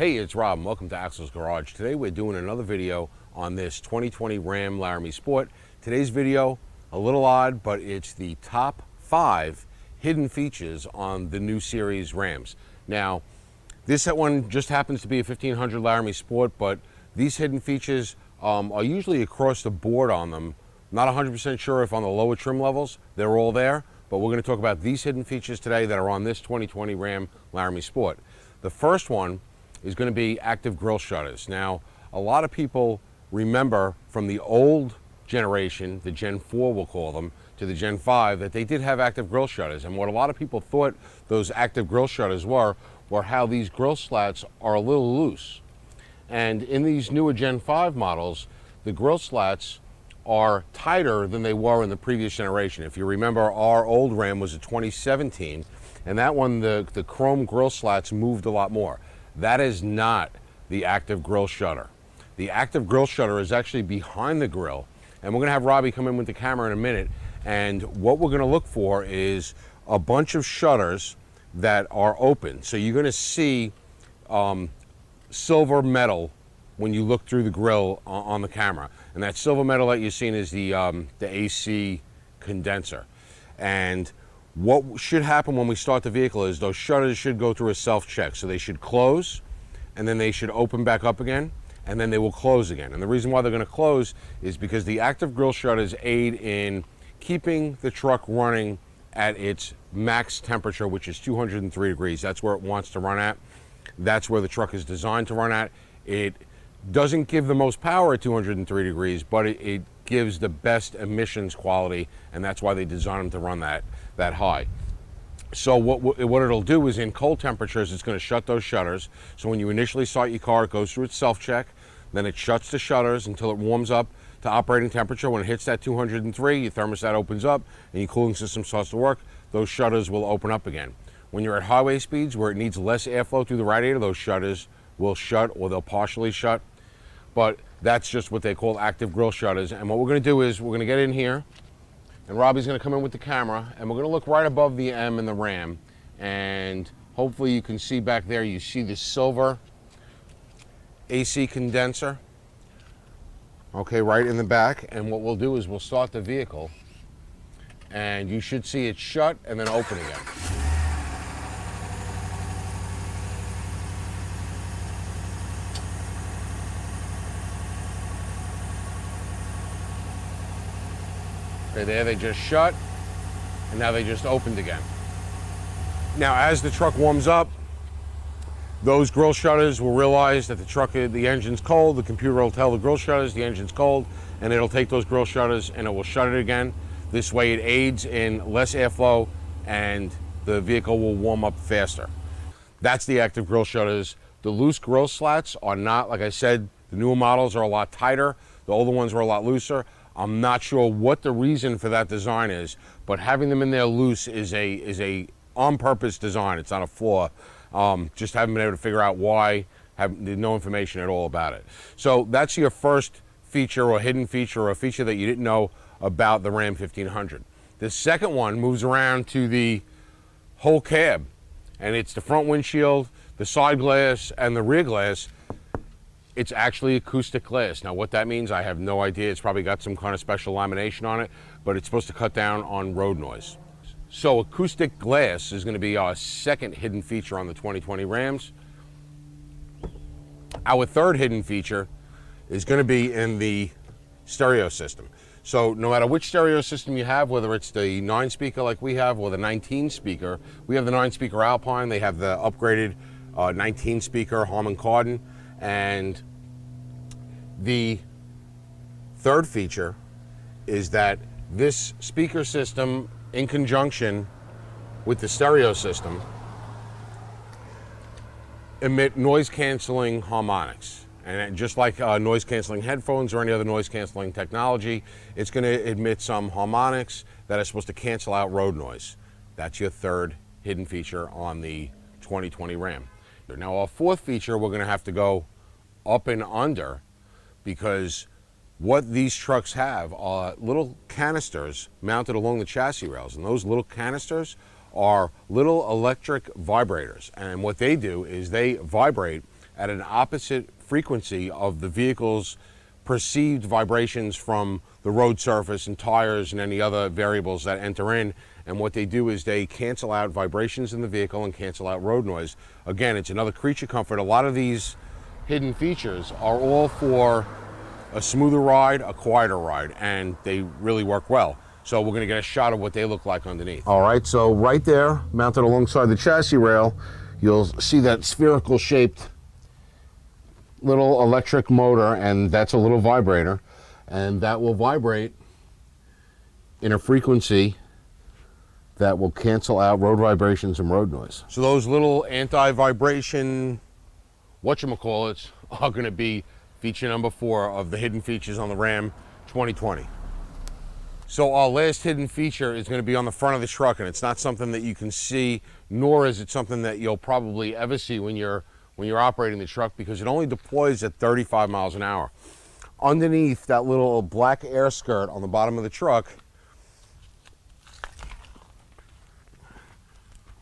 Hey, it's Rob. Welcome to Axel's Garage. Today we're doing another video on this 2020 Ram Laramie Sport. Today's video, a little odd, but it's the top 5 hidden features on the new series Rams. Now, this one just happens to be a 1500 Laramie Sport, but these hidden features are usually across the board on them. Not 100% sure if on the lower trim levels they're all there, but we're going to talk about these hidden features today that are on this 2020 Ram Laramie Sport. The first one is going to be active grille shutters. Now, a lot of people remember from the old generation, the Gen 4 we'll call them, to the Gen 5, that they did have active grille shutters. And what a lot of people thought those active grille shutters were how these grille slats are a little loose. And in these newer Gen 5 models, the grille slats are tighter than they were in the previous generation. If you remember, our old Ram was a 2017, and that one, the chrome grille slats moved a lot more. That is not the active grille shutter. The active grille shutter is actually behind the grille, and we're going to have Robbie come in with the camera in a minute, and what we're going to look for is a bunch of shutters that are open. So you're going to see silver metal when you look through the grille on the camera, and that silver metal that you're seeing is the AC condenser. And what should happen when we start the vehicle is those shutters should go through a self-check. So they should close, and then they should open back up again, and then they will close again. And the reason why they're going to close is because the active grille shutters aid in keeping the truck running at its max temperature, which is 203 degrees. That's where it wants to run at. That's where the truck is designed to run at. It doesn't give the most power at 203 degrees, but it gives the best emissions quality, and that's why they designed them to run that high. So what it'll do is in cold temperatures, it's going to shut those shutters. So when you initially start your car, it goes through its self-check, then it shuts the shutters until it warms up to operating temperature. When it hits that 203, your thermostat opens up and your cooling system starts to work. Those shutters will open up again. When you're at highway speeds where it needs less airflow through the radiator, those shutters will shut, or they'll partially shut. But that's just what they call active grille shutters. And what we're going to do is we're going to get in here, and Robbie's going to come in with the camera, and we're going to look right above the M in the Ram, and hopefully you can see back there, you see the silver AC condenser, okay, right in the back. And what we'll do is we'll start the vehicle, and you should see it shut and then open again. Okay, there they just shut, and now they just opened again. Now, as the truck warms up, those grille shutters will realize that the engine's cold. The computer will tell the grille shutters the engine's cold, and it'll take those grille shutters and it will shut it again. This way it aids in less airflow, and the vehicle will warm up faster. That's the active grille shutters. The loose grille slats are not, like I said, the newer models are a lot tighter. The older ones were a lot looser. I'm not sure what the reason for that design is, but having them in there loose is a on-purpose design. It's not a flaw. Just haven't been able to figure out why. Have no information at all about it. So that's your first feature or hidden feature, or a feature that you didn't know about the Ram 1500. The second one moves around to the whole cab, and it's the front windshield, the side glass, and the rear glass. It's actually acoustic glass. Now, what that means, I have no idea. It's probably got some kind of special lamination on it, but it's supposed to cut down on road noise. So acoustic glass is going to be our second hidden feature on the 2020 Rams. Our third hidden feature is going to be in the stereo system. So no matter which stereo system you have, whether it's the 9-speaker like we have or the 19-speaker, we have the 9-speaker Alpine. They have the upgraded 19-speaker Harman Kardon. And the third feature is that this speaker system, in conjunction with the stereo system, emit noise-canceling harmonics. And just like noise-canceling headphones or any other noise-canceling technology, it's going to emit some harmonics that are supposed to cancel out road noise. That's your third hidden feature on the 2020 Ram. Now, our fourth feature, we're going to have to go up and under, because what these trucks have are little canisters mounted along the chassis rails, and those little canisters are little electric vibrators, and what they do is they vibrate at an opposite frequency of the vehicle's perceived vibrations from the road surface and tires and any other variables that enter in. And what they do is they cancel out vibrations in the vehicle and cancel out road noise. Again, it's another creature comfort. A lot of these hidden features are all for a smoother ride, a quieter ride, and they really work well. So we're gonna get a shot of what they look like underneath. All right, so right there, mounted alongside the chassis rail, you'll see that spherical shaped little electric motor, and that's a little vibrator, and that will vibrate in a frequency that will cancel out road vibrations and road noise. So those little anti-vibration whatchamacallits are going to be feature number 4 of the hidden features on the Ram 2020. So our last hidden feature is going to be on the front of the truck, and it's not something that you can see, nor is it something that you'll probably ever see when you're operating the truck, because it only deploys at 35 miles an hour. Underneath that little black air skirt on the bottom of the truck,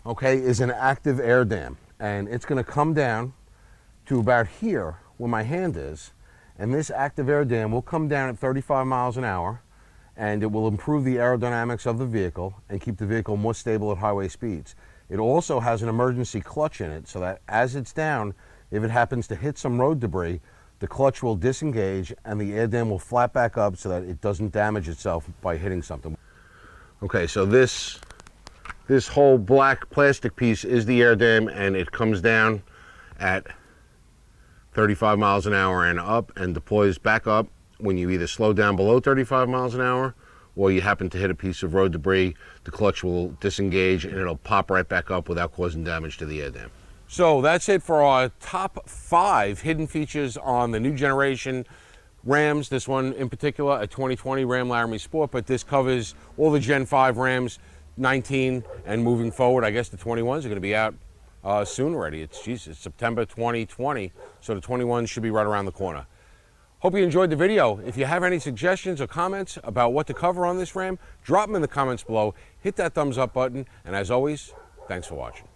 okay, is an active air dam, and it's going to come down to about here where my hand is, and this active air dam will come down at 35 miles an hour, and it will improve the aerodynamics of the vehicle and keep the vehicle more stable at highway speeds. It also has an emergency clutch in it, so that as it's down, if it happens to hit some road debris, the clutch will disengage and the air dam will flap back up so that it doesn't damage itself by hitting something. Okay, so this whole black plastic piece is the air dam, and it comes down at 35 miles an hour and up, and deploys back up when you either slow down below 35 miles an hour or you happen to hit a piece of road debris. The clutch will disengage and it'll pop right back up without causing damage to the air dam. So that's it for our top 5 hidden features on the new generation Rams. This one in particular, a 2020 Ram Laramie Sport, but this covers all the Gen 5 Rams, 19 and moving forward. I guess the 21s are going to be out soon already. It's September 2020, so the 21s should be right around the corner. Hope you enjoyed the video. If you have any suggestions or comments about what to cover on this Ram, drop them in the comments below. Hit that thumbs up button, and as always, thanks for watching.